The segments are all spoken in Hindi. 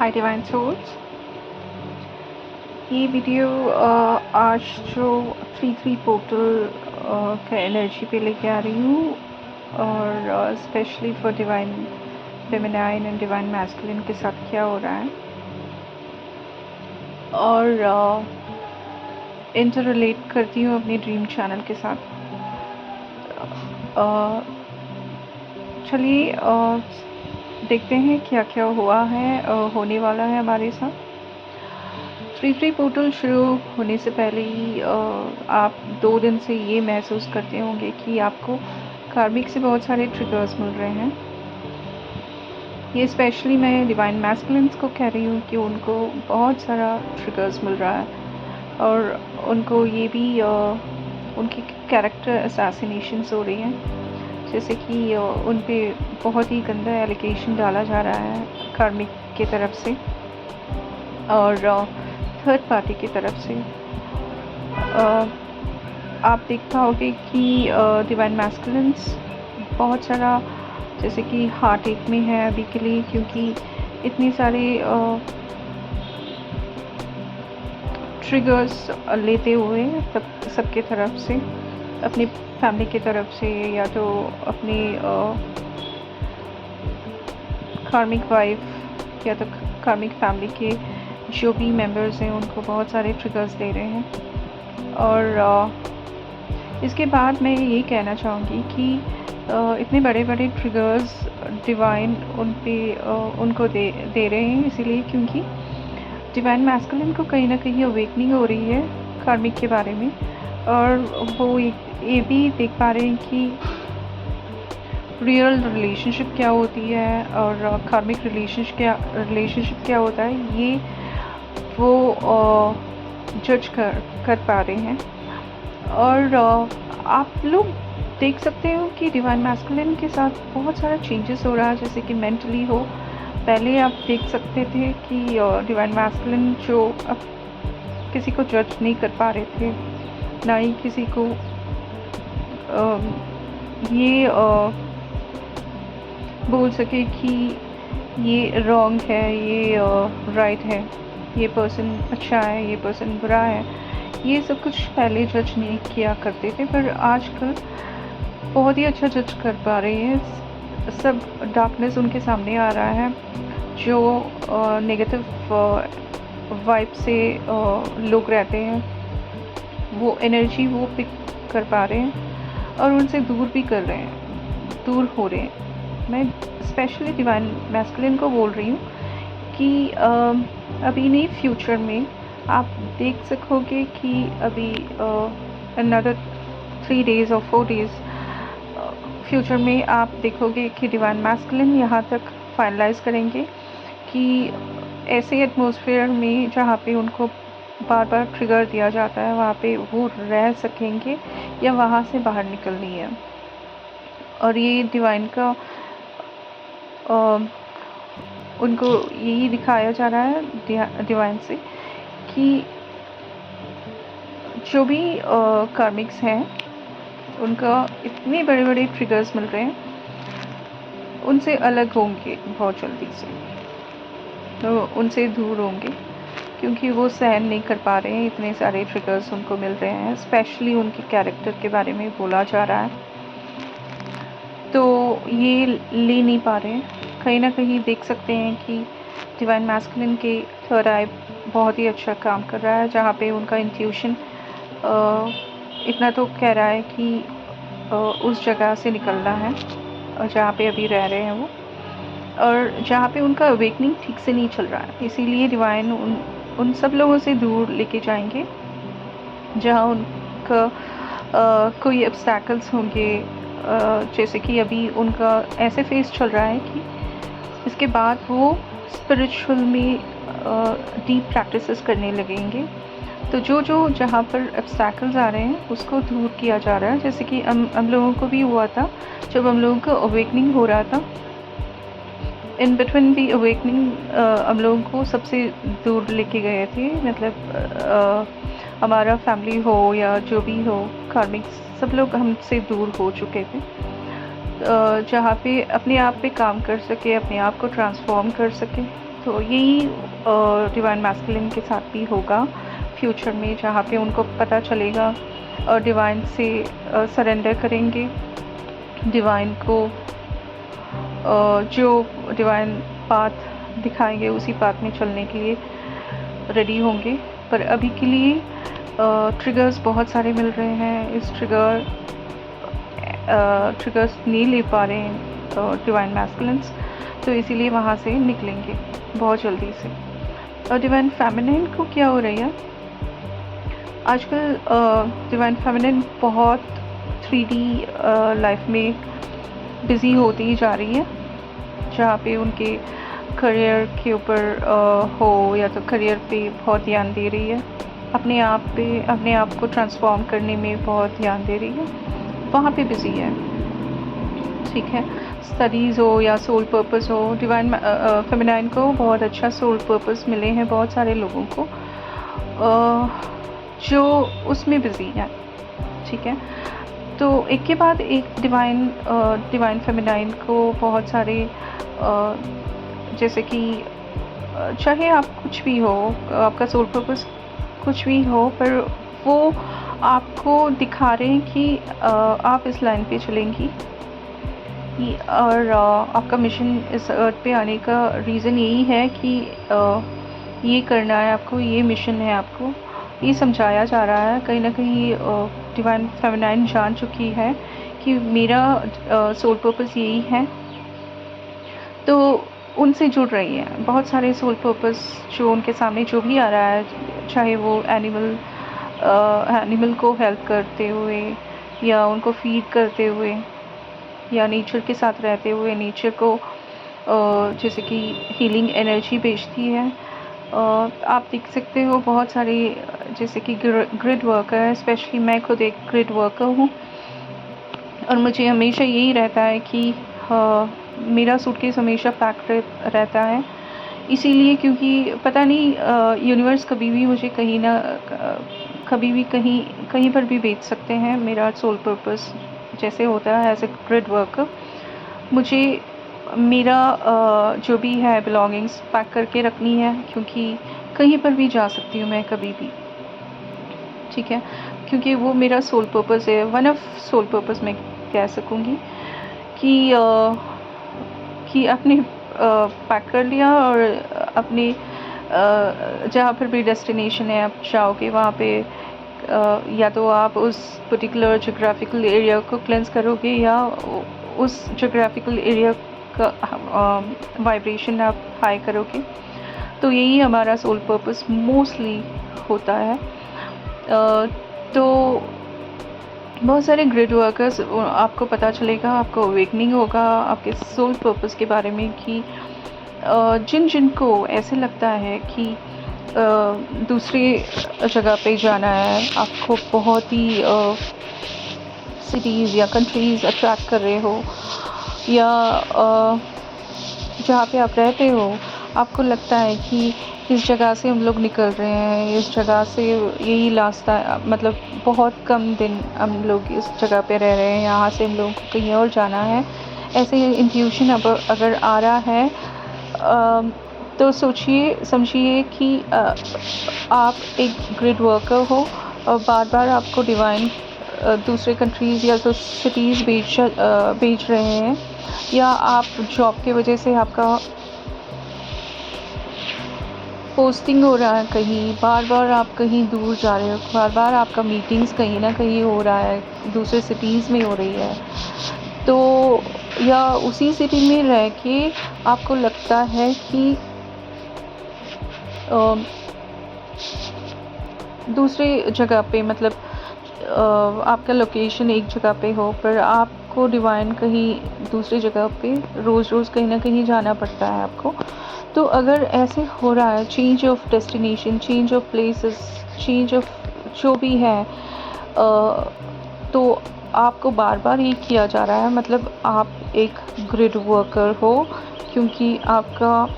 हाय डिवाइन सोल्स। ये वीडियो आज जो 3-3 पोर्टल का एनर्जी पे लेके आ रही हूँ और specially for divine feminine and divine masculine के साथ क्या हो रहा है और इंटर रिलेट करती हूँ अपने ड्रीम चैनल के साथ। चलिए देखते हैं क्या क्या हुआ है होने वाला है हमारे साथ। फ्री पोर्टल शुरू होने से पहले ही आप 2 दिन से ये महसूस करते होंगे कि आपको कार्मिक से बहुत सारे ट्रिगर्स मिल रहे हैं। ये स्पेशली मैं डिवाइन मैस्कुलिन्स को कह रही हूँ कि उनको बहुत सारा ट्रिगर्स मिल रहा है और उनको ये भी उनकी कैरेक्टर असैसिनेशंस हो रही हैं, जैसे कि उन पे बहुत ही गंदा एलिगेशन डाला जा रहा है कार्मिक की तरफ से और थर्ड पार्टी की तरफ से। आप देख पाओगे कि डिवाइन मैस्कुलिन्स बहुत सारा जैसे कि हार्ट एक में है अभी के लिए, क्योंकि इतने सारे ट्रिगर्स लेते हुए सबके तरफ से, अपनी फैमिली की तरफ से या तो अपनी कार्मिक वाइफ या तो कार्मिक फैमिली के जो भी मेंबर्स हैं उनको बहुत सारे ट्रिगर्स दे रहे हैं। और इसके बाद मैं ये कहना चाहूँगी कि इतने बड़े बड़े ट्रिगर्स डिवाइन उनको दे रहे हैं, इसीलिए क्योंकि डिवाइन मैस्कुलिन को कहीं ना कहीं अवेकनिंग हो रही है कार्मिक के बारे में, और वो ये भी देख पा रहे हैं कि रियल रिलेशनशिप क्या होती है और कार्मिक रिलेशनशिप क्या होता है, ये वो जज कर पा रहे हैं। और आप लोग देख सकते हो कि डिवाइन मैस्कुलिन के साथ बहुत सारा चेंजेस हो रहा है, जैसे कि मेंटली हो। पहले आप देख सकते थे कि डिवाइन मैस्कुलिन जो अब किसी को जज नहीं कर पा रहे थे, ना ही किसी को ये बोल सके कि ये रॉन्ग है, ये राइट है, ये पर्सन अच्छा है, ये पर्सन बुरा है। ये सब कुछ पहले जज नहीं किया करते थे, पर आजकल बहुत ही अच्छा जज कर पा रहे हैं। सब डार्कनेस उनके सामने आ रहा है, जो नेगेटिव वाइब से लोग रहते हैं, वो एनर्जी वो पिक कर पा रहे हैं और उनसे दूर भी कर रहे हैं, दूर हो रहे हैं। मैं स्पेशली डिवाइन मैस्कुलिन को बोल रही हूँ कि अभी नहीं, फ्यूचर में आप देख सकोगे कि अभी अनदर 3 days और 4 days फ्यूचर में आप देखोगे कि डिवाइन मैस्कुलिन यहाँ तक फाइनलाइज करेंगे कि ऐसे एटमॉस्फेयर में जहाँ पे उनको बार बार ट्रिगर दिया जाता है, वहाँ पे वो रह सकेंगे या वहाँ से बाहर निकलनी है। और ये डिवाइन का उनको यही दिखाया जा रहा है डिवाइन से कि जो भी कार्मिक्स हैं उनका इतने बड़े बड़े ट्रिगर्स मिल रहे हैं, उनसे अलग होंगे बहुत जल्दी से, तो उनसे दूर होंगे, क्योंकि वो सहन नहीं कर पा रहे हैं। इतने सारे ट्रिगर्स उनको मिल रहे हैं, स्पेशली उनके कैरेक्टर के बारे में बोला जा रहा है, तो ये ले नहीं पा रहे हैं। कहीं ना कहीं देख सकते हैं कि डिवाइन मैस्कुलिन के थर्ड आई बहुत ही अच्छा काम कर रहा है, जहाँ पे उनका इंट्यूशन इतना तो कह रहा है कि उस जगह से निकलना है और जहाँ पे अभी रह रहे हैं वो, और जहाँ पे उनका अवेकनिंग ठीक से नहीं चल रहा है। इसीलिए डिवाइन उन सब लोगों से दूर लेके जाएंगे जहाँ उनका कोई ऑब्स्टैकल्स होंगे, जैसे कि अभी उनका ऐसे फेस चल रहा है कि इसके बाद वो स्पिरिचुअल में डीप प्रैक्टिसेस करने लगेंगे। तो जो जहाँ पर ऑब्स्टैकल्स आ रहे हैं उसको दूर किया जा रहा है, जैसे कि हम लोगों को भी हुआ था जब हम लोगों का अवेकनिंग हो रहा था। इन बिटवीन दी अवेकनिंग हम लोगों को सबसे दूर लेके गए थे, मतलब हमारा फैमिली हो या जो भी हो, कार्मिक सब लोग हमसे दूर हो चुके थे, जहाँ पे अपने आप पे काम कर सके, अपने आप को ट्रांसफॉर्म कर सके तो यही डिवाइन मैस्कुलिन के साथ भी होगा फ्यूचर में, जहाँ पे उनको पता चलेगा डिवाइन से सरेंडर करेंगे, डिवाइन को जो डिवाइन पाथ दिखाएंगे उसी पाथ में चलने के लिए रेडी होंगे। पर अभी के लिए ट्रिगर्स बहुत सारे मिल रहे हैं, इस ट्रिगर्स नहीं ले पा रहे हैं डिवाइन मैस्कुलिन्स, तो इसीलिए वहाँ से निकलेंगे बहुत जल्दी से। और डिवाइन फेमिनिन को क्या हो रही है आजकल, डिवाइन फेमिनिन बहुत 3D लाइफ में बिज़ी होती ही जा रही है, जहाँ पे उनके करियर के ऊपर हो या तो करियर पे बहुत ध्यान दे रही है, अपने आप को ट्रांसफॉर्म करने में बहुत ध्यान दे रही है, वहाँ पे बिज़ी है। ठीक है, स्टडीज़ हो या सोल पर्पस हो, डिवाइन फेमिनाइन को बहुत अच्छा सोल पर्पस मिले हैं बहुत सारे लोगों को जो उसमें बिज़ी हैं। ठीक है, तो एक के बाद एक डिवाइन फेमिनाइन को बहुत सारे जैसे कि चाहे आप कुछ भी हो, आपका सोल पर्पस कुछ भी हो, पर वो आपको दिखा रहे हैं कि आप इस लाइन पे चलेंगी और आपका मिशन इस अर्थ पे आने का रीज़न यही है कि ये करना है आपको, ये मिशन है आपको, ये समझाया जा रहा है। कहीं ना कहीं डिवाइन फेमिनाइन जान चुकी है कि मेरा सोल पर्पस यही है, तो उनसे जुड़ रही है। बहुत सारे सोल पर्पस जो उनके सामने जो भी आ रहा है, चाहे वो एनिमल को हेल्प करते हुए या उनको फीड करते हुए या नेचर के साथ रहते हुए, नेचर को जैसे कि हीलिंग एनर्जी भेजती है। आप देख सकते हो बहुत सारे जैसे कि ग्रिड वर्कर, स्पेशली मैं खुद एक ग्रिड वर्कर हूँ और मुझे हमेशा यही रहता है कि मेरा सूटकेस हमेशा पैक रहता है, इसीलिए क्योंकि पता नहीं यूनिवर्स कभी भी मुझे कभी भी कहीं पर भी भेज सकते हैं। मेरा सोल पर्पस जैसे होता है एज ए ग्रिड वर्कर, मुझे मेरा जो भी है बिलोंगिंग्स पैक करके रखनी है, क्योंकि कहीं पर भी जा सकती हूँ मैं कभी भी। ठीक है, क्योंकि वो मेरा सोल पर्पस है, वन ऑफ सोल पर्पस मैं कह सकूँगी कि आपने पैक कर लिया और अपने जहाँ पर भी डेस्टिनेशन है आप जाओगे वहाँ पे या तो आप उस पर्टिकुलर जोग्राफिकल एरिया को क्लेंस करोगे या उस जोग्राफिकल एरिया का वाइब्रेशन आप हाई करोगे। तो यही हमारा सोल पर्पस मोस्टली होता है। तो बहुत सारे ग्रिड वर्कर्स, आपको पता चलेगा, आपको अवेकनिंग होगा आपके सोल पर्पस के बारे में कि जिनको ऐसे लगता है कि दूसरी जगह पे जाना है, आपको बहुत ही सिटीज़ या कंट्रीज़ अट्रैक्ट कर रहे हो, या जहाँ पे आप रहते हो आपको लगता है कि इस जगह से हम लोग निकल रहे हैं, इस जगह से यही रास्ता, मतलब बहुत कम दिन हम लोग इस जगह पे रह रहे हैं, यहाँ से हम लोगों को कहीं और जाना है, ऐसे इंट्यूशन अगर आ रहा है तो सोचिए समझिए कि आप एक ग्रिड वर्कर हो और बार बार आपको डिवाइन दूसरे कंट्रीज़ या तो सिटीज़ भेज रहे हैं, या आप जॉब की वजह से आपका पोस्टिंग हो रहा है कहीं, बार बार आप कहीं दूर जा रहे हो, बार बार आपका मीटिंग्स कहीं ना कहीं हो रहा है, दूसरे सिटीज़ में हो रही है, तो या उसी सिटी में रह के आपको लगता है कि दूसरे जगह पे, मतलब आपका लोकेशन एक जगह पे हो पर आपको डिवाइन कहीं दूसरी जगह पे रोज़ कहीं ना कहीं जाना पड़ता है आपको। तो अगर ऐसे हो रहा है, change of destination, change of places, change of जो भी है, तो आपको बार बार ये किया जा रहा है, मतलब आप एक ग्रिड वर्कर हो, क्योंकि आपका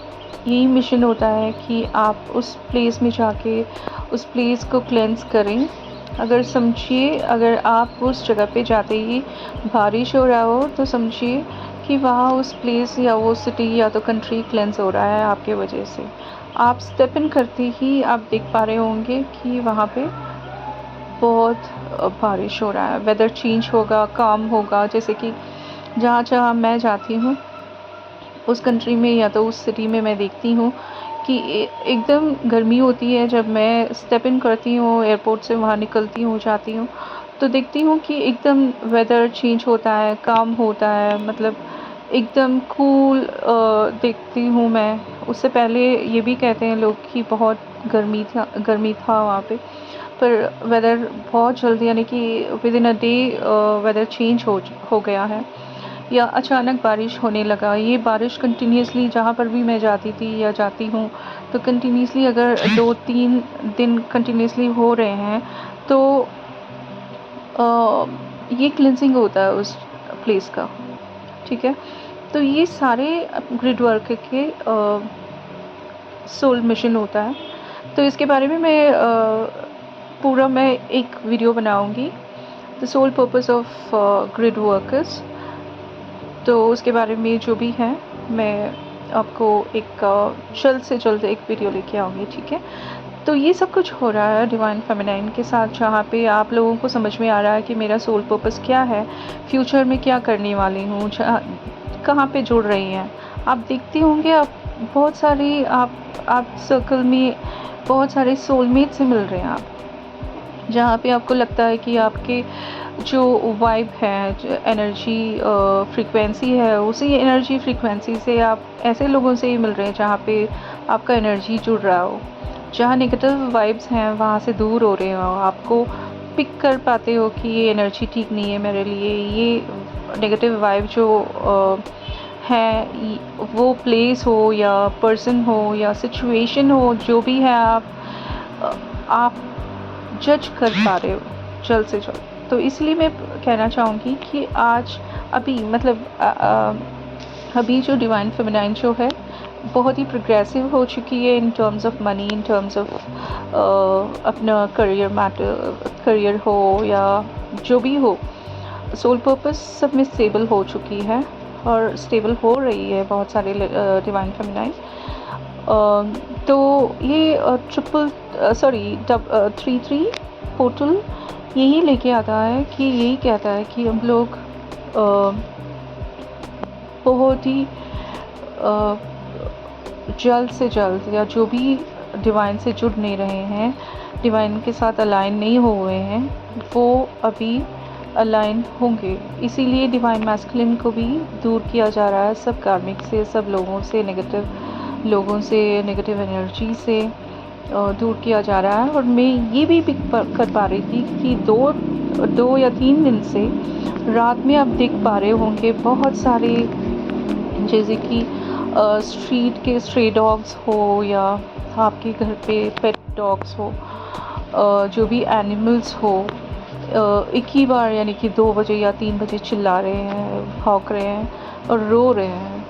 यही मिशन होता है कि आप उस प्लेस में जाके उस प्लेस को क्लेंस करें। अगर समझिए, अगर आप उस जगह पे जाते ही बारिश हो रहा हो तो समझिए कि वहाँ उस प्लेस या वो सिटी या तो कंट्री क्लेंस हो रहा है आपके वजह से। आप स्टेप इन करते ही आप देख पा रहे होंगे कि वहाँ पे बहुत बारिश हो रहा है, वेदर चेंज होगा, काम होगा। जैसे कि जहाँ मैं जाती हूँ उस कंट्री में या तो उस सिटी में मैं देखती हूँ कि एकदम गर्मी होती है। जब मैं स्टेप इन करती हूँ एयरपोर्ट से, वहाँ निकलती हूँ जाती हूँ, तो देखती हूँ कि एकदम वेदर चेंज होता है, काम होता है, मतलब एकदम कूल देखती हूँ मैं। उससे पहले ये भी कहते हैं लोग कि बहुत गर्मी था वहाँ पे, पर वेदर बहुत जल्दी यानी कि with in a day weather change हो गया है, या अचानक बारिश होने लगा। ये बारिश कंटिन्यूसली जहाँ पर भी मैं जाती थी या जाती हूँ, तो कंटिन्यूसली अगर 2-3 दिन कंटिन्यूसली हो रहे हैं, तो ये क्लिनजिंग होता है उस प्लेस का, ठीक है। तो ये सारे ग्रिड वर्क के सोल मिशन होता है। तो इसके बारे में पूरा मैं एक वीडियो बनाऊंगी, the sole purpose of grid workers. तो उसके बारे में जो भी है मैं आपको एक जल्द से जल्द एक वीडियो लेके आऊँगी, ठीक है। तो ये सब कुछ हो रहा है डिवाइन फेमिनाइन के साथ, जहाँ पे आप लोगों को समझ में आ रहा है कि मेरा सोल पर्पस क्या है, फ्यूचर में क्या करने वाली हूँ, कहाँ पे जुड़ रही हैं। आप देखते होंगे, आप बहुत सारी आप सर्कल में बहुत सारे सोलमेट से मिल रहे हैं आप, जहाँ पे आपको लगता है कि आपके जो वाइब है, जो एनर्जी फ्रीक्वेंसी है, उसी एनर्जी फ्रीक्वेंसी से आप ऐसे लोगों से ही मिल रहे हैं जहाँ पे आपका एनर्जी जुड़ रहा हो। जहाँ नेगेटिव वाइब्स हैं वहाँ से दूर हो रहे हो, आपको पिक कर पाते हो कि ये एनर्जी ठीक नहीं है मेरे लिए, ये नेगेटिव वाइब जो है, वो प्लेस हो या पर्सन हो या सिचुएशन हो, जो भी है, आप जज कर पा रहे हो जल्द से जल्द। तो इसलिए मैं कहना चाहूँगी कि आज अभी मतलब अभी जो डिवाइन फेमिनाइन शो है बहुत ही प्रोग्रेसिव हो चुकी है in terms of money, in terms of अपना करियर हो या जो भी हो, सोल पर्पस सब में स्टेबल हो चुकी है और स्टेबल हो रही है बहुत सारे डिवाइन फेमिनाइन। तो ये 33 पोर्टल यही लेके आता है कि यही कहता है कि हम लोग बहुत ही जल्द से जल्द, या जो भी डिवाइन से जुड़ नहीं रहे हैं, डिवाइन के साथ अलाइन नहीं हुए हैं, वो अभी अलाइन होंगे। इसीलिए डिवाइन मैस्कुलिन को भी दूर किया जा रहा है सब कार्मिक से, सब लोगों से, नेगेटिव लोगों से, नेगेटिव एनर्जी से दूर किया जा रहा है। और मैं ये भी पिक कर पा रही थी कि 2 या 3 दिन से रात में आप देख पा रहे होंगे बहुत सारे, जैसे कि स्ट्रीट के स्ट्रे डॉग्स हो या आपके घर पे पेट डॉग्स हो, जो भी एनिमल्स हो, एक ही बार यानी कि 2 बजे या 3 बजे चिल्ला रहे हैं, भौंक रहे हैं और रो रहे हैं।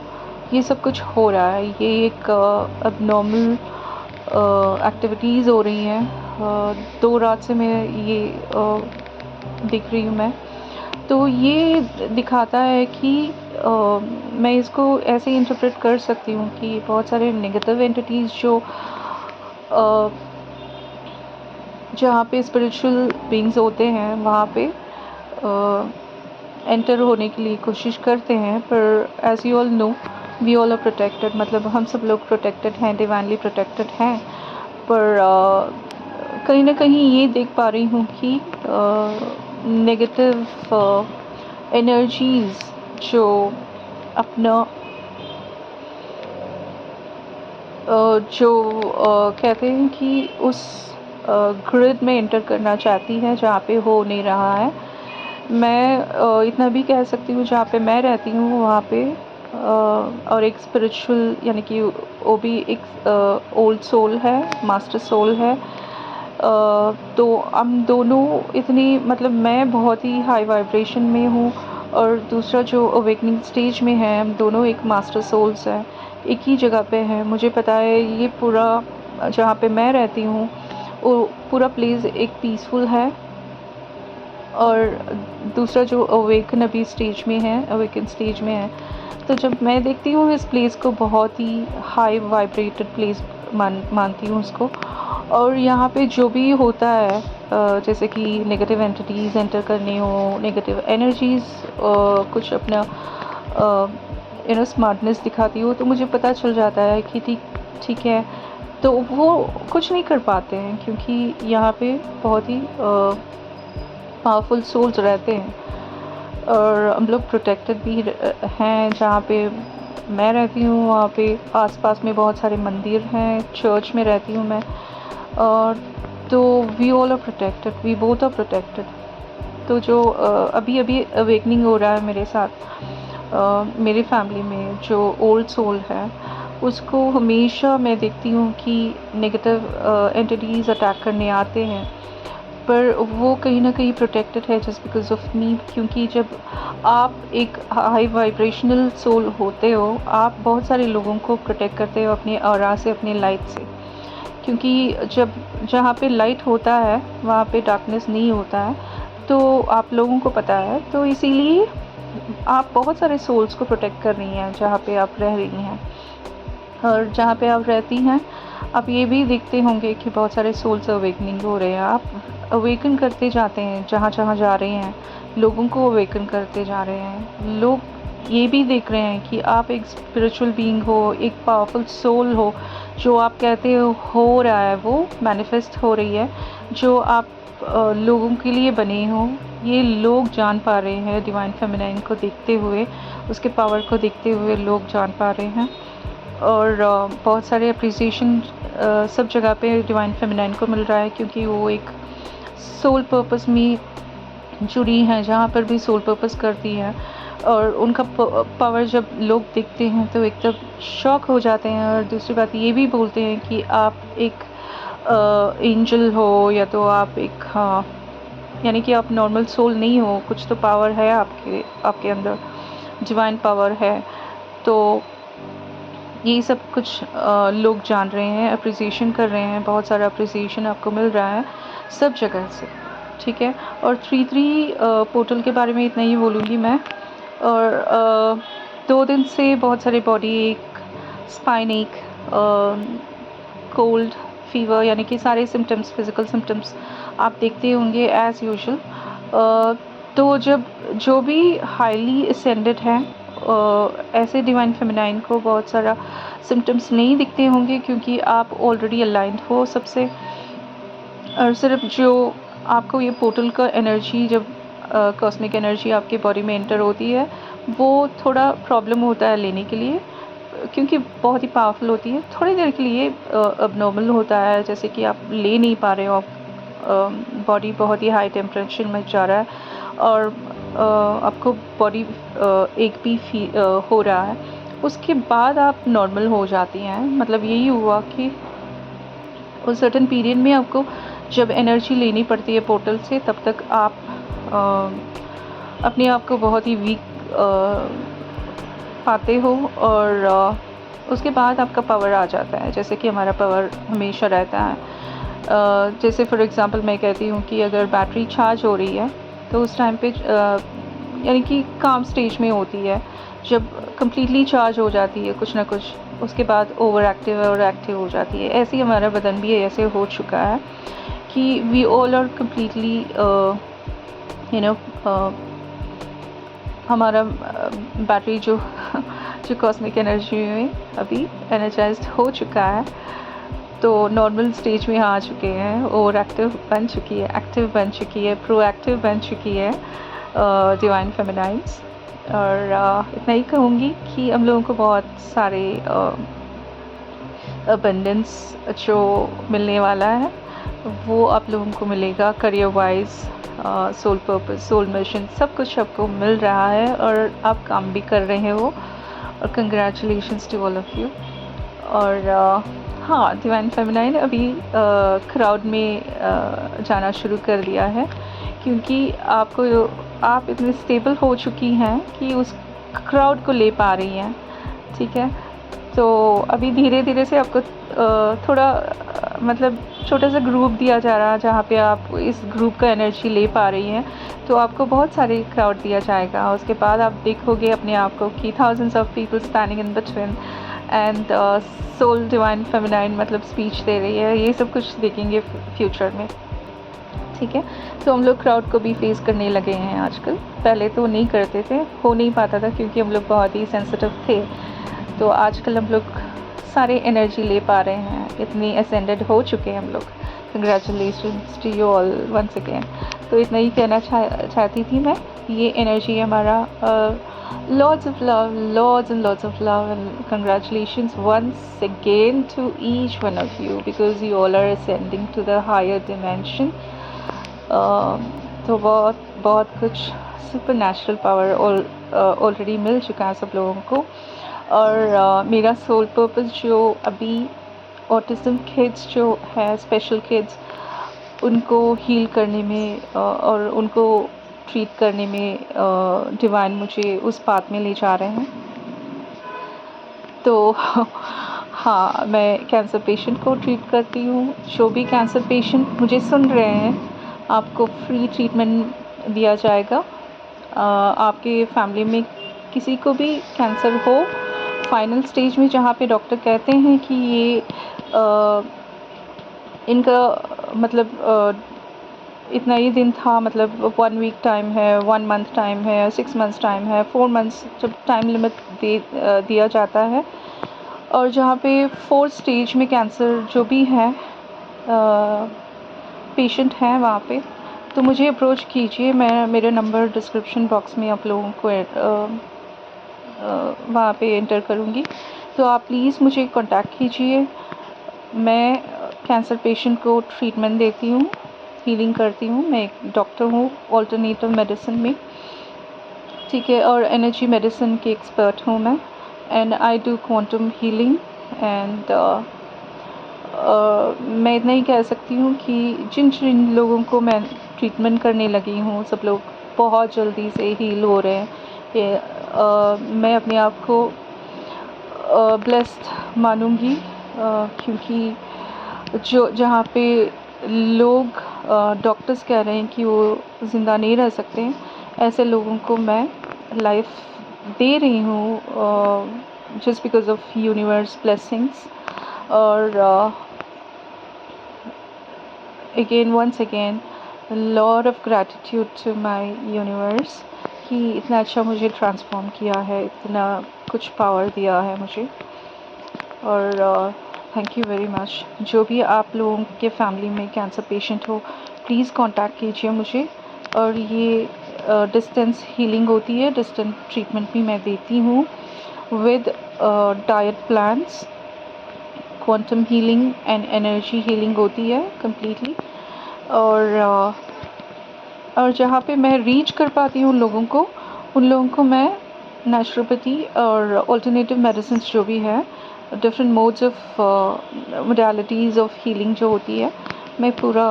ये सब कुछ हो रहा है, ये एक अबनॉर्मल एक्टिविटीज़ हो रही हैं। 2 रात से मैं ये देख रही हूँ मैं। तो ये दिखाता है कि मैं इसको ऐसे इंटरप्रेट कर सकती हूँ कि बहुत सारे नेगेटिव एंटिटीज़ जो जहाँ पे स्पिरिचुअल बीइंग्स होते हैं वहाँ पे एंटर होने के लिए कोशिश करते हैं, पर as you all know we all are protected, मतलब हम सब लोग प्रोटेक्टेड हैं, डिवाइनली प्रोटेक्टेड हैं। पर कहीं ना कहीं ये देख पा रही हूँ कि नेगेटिव एनर्जीज़ जो अपना जो कहते हैं कि उस ग्रिड में एंटर करना चाहती है जहाँ पे हो नहीं रहा है। मैं इतना भी कह सकती हूँ जहाँ पे मैं रहती हूँ वहाँ पे और एक स्पिरिचुअल यानी कि वो भी एक ओल्ड सोल है, मास्टर सोल है। तो हम दोनों इतनी, मतलब मैं बहुत ही हाई वाइब्रेशन में हूँ और दूसरा जो अवेकनिंग स्टेज में है, हम दोनों एक मास्टर सोल्स हैं, एक ही जगह पे हैं। मुझे पता है ये पूरा जहाँ पे मैं रहती हूँ वो पूरा प्लेस एक पीसफुल है, और दूसरा जो अवेकन अभी स्टेज में है, अवेकन स्टेज में है, तो जब मैं देखती हूँ इस प्लेस को, बहुत ही हाई वाइब्रेटेड प्लेस मानती हूँ उसको। और यहाँ पे जो भी होता है, जैसे कि नेगेटिव एंटिटीज़ एंटर करनी हो, नेगेटिव एनर्जीज़ कुछ अपना स्मार्टनेस दिखाती हो, तो मुझे पता चल जाता है कि ठीक है, तो वो कुछ नहीं कर पाते हैं, क्योंकि यहाँ पे बहुत ही पावरफुल सोल्स रहते हैं। और हम लोग प्रोटेक्टेड भी हैं। जहाँ पे मैं रहती हूँ वहाँ पे आसपास में बहुत सारे मंदिर हैं, चर्च में रहती हूँ मैं, और तो we all are protected, we both are protected. तो जो अभी अभी अवेकनिंग हो रहा है मेरे साथ, मेरे फैमिली में जो ओल्ड सोल है, उसको हमेशा मैं देखती हूँ कि नेगेटिव एंटिटीज़ अटैक करने आते हैं, पर वो कहीं ना कहीं प्रोटेक्टेड है जस्ट बिकॉज ऑफ मी। क्योंकि जब आप एक हाई वाइब्रेशनल सोल होते हो, आप बहुत सारे लोगों को प्रोटेक्ट करते हो अपने ऑरा से, अपने लाइट से। क्योंकि जब जहाँ पे लाइट होता है वहाँ पे डार्कनेस नहीं होता है, तो आप लोगों को पता है, तो इसीलिए आप बहुत सारे सोल्स को प्रोटेक्ट कर रही हैं जहाँ पे आप रह रही हैं। और जहाँ पे आप रहती हैं, आप ये भी देखते होंगे कि बहुत सारे सोल्स अवेकनिंग हो रहे हैं। आप अवेकन करते जाते हैं, जहाँ जहाँ जा रहे हैं लोगों को अवेकन करते जा रहे हैं। लोग ये भी देख रहे हैं कि आप एक स्पिरिचुअल बीइंग हो, एक पावरफुल सोल हो। जो आप कहते हो रहा है वो मैनिफेस्ट हो रही है, जो आप लोगों के लिए बने हो, ये लोग जान पा रहे हैं। डिवाइन फेमिनाइन को देखते हुए, उसके पावर को देखते हुए लोग जान पा रहे हैं। और बहुत सारे अप्रिसिएशन सब जगह पे डिवाइन फेमिनाइन को मिल रहा है, क्योंकि वो एक सोल पर्पस में जुड़ी हैं, जहाँ पर भी सोल पर्पस करती हैं। और उनका पावर जब लोग देखते हैं तो एकदम शॉक हो जाते हैं। और दूसरी बात ये भी बोलते हैं कि आप एक एंजल हो, या तो आप एक, हाँ, यानी कि आप नॉर्मल सोल नहीं हो, कुछ तो पावर है आपके अंदर, डिवाइन पावर है। तो ये सब कुछ लोग जान रहे हैं, अप्रिसिएशन कर रहे हैं। बहुत सारा अप्रिसिएशन आपको मिल रहा है सब जगह से, ठीक है। और 3-3 पोर्टल के बारे में इतना ही बोलूँगी मैं। और 2 दिन से बहुत सारे बॉडी एक, स्पाइन एक, कोल्ड, फीवर, यानी कि सारे सिम्टम्स, फिज़िकल सिम्टम्स आप देखते होंगे एज़ यूजुअल। तो जब जो भी हाईली असेंडेड है, ऐसे डिवाइन फेमिनाइन को बहुत सारा सिम्टम्स नहीं दिखते होंगे, क्योंकि आप ऑलरेडी अलाइंड हो सबसे। और सिर्फ जो आपको ये पोर्टल का एनर्जी, जब कॉस्मिक एनर्जी आपकी बॉडी में एंटर होती है, वो थोड़ा प्रॉब्लम होता है लेने के लिए, क्योंकि बहुत ही पावरफुल होती है। थोड़ी देर के लिए अबनॉर्मल होता है, जैसे कि आप ले नहीं पा रहे हो, बॉडी बहुत ही हाई टेम्परेचर में जा रहा है, और आपको बॉडी एक भी हो रहा है, उसके बाद आप नॉर्मल हो जाती हैं। मतलब यही हुआ कि उस सर्टेन पीरियड में आपको जब एनर्जी लेनी पड़ती है पोर्टल से, तब तक आप अपने आप को बहुत ही वीक पाते हो, और उसके बाद आपका पावर आ जाता है, जैसे कि हमारा पावर हमेशा रहता है। जैसे फॉर एग्ज़ाम्पल मैं कहती हूँ कि अगर बैटरी चार्ज हो रही है, तो उस टाइम पे यानी कि काम स्टेज में होती है, जब कम्प्लीटली चार्ज हो जाती है कुछ ना कुछ, उसके बाद ओवर एक्टिव और एक्टिव हो जाती है। ऐसे ही हमारा बदन भी ऐसे हो चुका है कि वी ऑल आर कम्प्लीटली हमारा बैटरी जो कॉस्मिक एनर्जी में अभी एनर्जाइज्ड हो चुका है, तो नॉर्मल स्टेज में आ चुके हैं, ओवर एक्टिव बन चुकी है, एक्टिव बन चुकी है, प्रोएक्टिव बन चुकी है डिवाइन फेमिनाइन्स। और इतना ही कहूँगी कि हम लोगों को बहुत सारे अबंडेंस जो मिलने वाला है, वो आप लोगों को मिलेगा। Career wise, soul purpose, soul mission, सब कुछ आपको मिल रहा है, और आप काम भी कर रहे हो। और congratulations to all of you. और हाँ, डिवाइन फेमिनाइन अभी क्राउड में जाना शुरू कर दिया है, क्योंकि आप इतने स्टेबल हो चुकी हैं कि उस क्राउड को ले पा रही हैं, ठीक है। तो अभी धीरे धीरे से आपको थोड़ा मतलब छोटा सा ग्रुप दिया जा रहा है जहाँ पे आप इस ग्रुप का एनर्जी ले पा रही हैं। तो आपको बहुत सारे क्राउड दिया जाएगा, उसके बाद आप देखोगे अपने आप को कि thousands of people standing in between and soul divine feminine मतलब स्पीच दे रही है। ये सब कुछ देखेंगे फ्यूचर में, ठीक है। तो हम लोग क्राउड को भी फेस करने लगे हैं आजकल, पहले तो नहीं करते थे, हो नहीं पाता था क्योंकि हम लोग बहुत ही सेंसिटिव थे। तो आजकल हम लोग सारे एनर्जी ले पा रहे हैं, इतनी असेंडेड हो चुके हैं हम लोग। Congratulations to you all once again. तो इतना ही कहना चाहती थी मैं। ये एनर्जी हमारा lots of lots of love and congratulations once again to each one of you because you all are ascending to the higher dimension. तो बहुत बहुत कुछ सुपर नेचुरल पावर ऑलरेडी मिल चुका है सब लोगों को। और मेरा सोल पर्पस जो अभी ऑटिज़म किड्स जो है, स्पेशल किड्स, उनको हील करने में और उनको ट्रीट करने में डिवाइन मुझे उस पाथ में ले जा रहे हैं। तो हाँ, मैं कैंसर पेशेंट को ट्रीट करती हूँ। जो भी कैंसर पेशेंट मुझे सुन रहे हैं, आपको फ्री ट्रीटमेंट दिया जाएगा। आपके फैमिली में किसी को भी कैंसर हो फाइनल स्टेज में, जहाँ पे डॉक्टर कहते हैं कि ये इनका मतलब इतना ही दिन था, मतलब 1 वीक टाइम है, 1 मंथ टाइम है, 6 मंथ्स टाइम है, 4 मंथ्स जब टाइम लिमिट दिया जाता है। और जहाँ पे 4th स्टेज में कैंसर जो भी है पेशेंट हैं वहाँ पे, तो मुझे अप्रोच कीजिए। मैं मेरा नंबर डिस्क्रिप्शन बॉक्स में आप लोगों को वहाँ पे एंटर करूँगी, तो आप प्लीज़ मुझे कांटेक्ट कीजिए। मैं कैंसर पेशेंट को ट्रीटमेंट देती हूँ, हीलिंग करती हूँ। मैं एक डॉक्टर हूँ ऑल्टरनेटिव मेडिसिन में, ठीक है, और एनर्जी मेडिसिन की एक्सपर्ट हूँ मैं। And I do quantum healing and मैं इतना ही कह सकती हूँ कि जिन जिन लोगों को मैं ट्रीटमेंट करने लगी हूँ, सब लोग बहुत जल्दी से हील हो रहे हैं। मैं अपने आप को ब्लेस्ड मानूँगी, क्योंकि जो जहाँ पे लोग डॉक्टर्स कह रहे हैं कि वो ज़िंदा नहीं रह सकते, ऐसे लोगों को मैं लाइफ दे रही हूँ just because of universe blessings. और again once again lot of gratitude to my universe कि इतना अच्छा मुझे ट्रांसफॉर्म किया है, इतना कुछ पावर दिया है मुझे। और थैंक यू वेरी मच। जो भी आप लोगों के फैमिली में कैंसर पेशेंट हो, प्लीज़ कांटेक्ट कीजिए मुझे। और ये डिस्टेंस हीलिंग होती है, डिस्टेंस ट्रीटमेंट भी मैं देती हूँ with diet plans. Quantum healing and energy healing होती है कम्प्लीटली। और जहाँ पे मैं रीच कर पाती हूँ लोगों को, उन लोगों को मैं नेचुरोपैथी और ऑल्टरनेटिव मेडिसिन जो भी है, different modes of modalities of healing जो होती है, मैं पूरा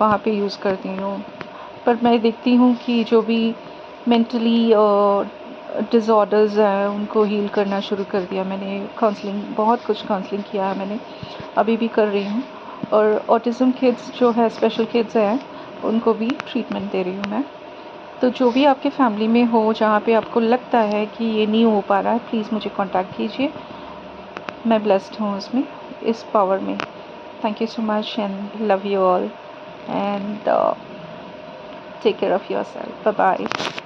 वहाँ पे यूज़ करती हूँ। पर मैं देखती हूँ कि जो भी मेंटली डिज़ॉर्डर्स हैं, उनको हील करना शुरू कर दिया मैंने। काउंसलिंग, बहुत कुछ काउंसलिंग किया है मैंने, अभी भी कर रही हूँ। और ऑटिज़म किड्स जो है, स्पेशल किड्स हैं, उनको भी ट्रीटमेंट दे रही हूँ मैं। तो जो भी आपके फैमिली में हो, जहाँ पे आपको लगता है कि ये नहीं हो पा रहा है, प्लीज़ मुझे कांटेक्ट कीजिए। मैं ब्लेस्ड हूँ उसमें, इस पावर में। Thank you so much and love you all and take care of yourself. Bye bye.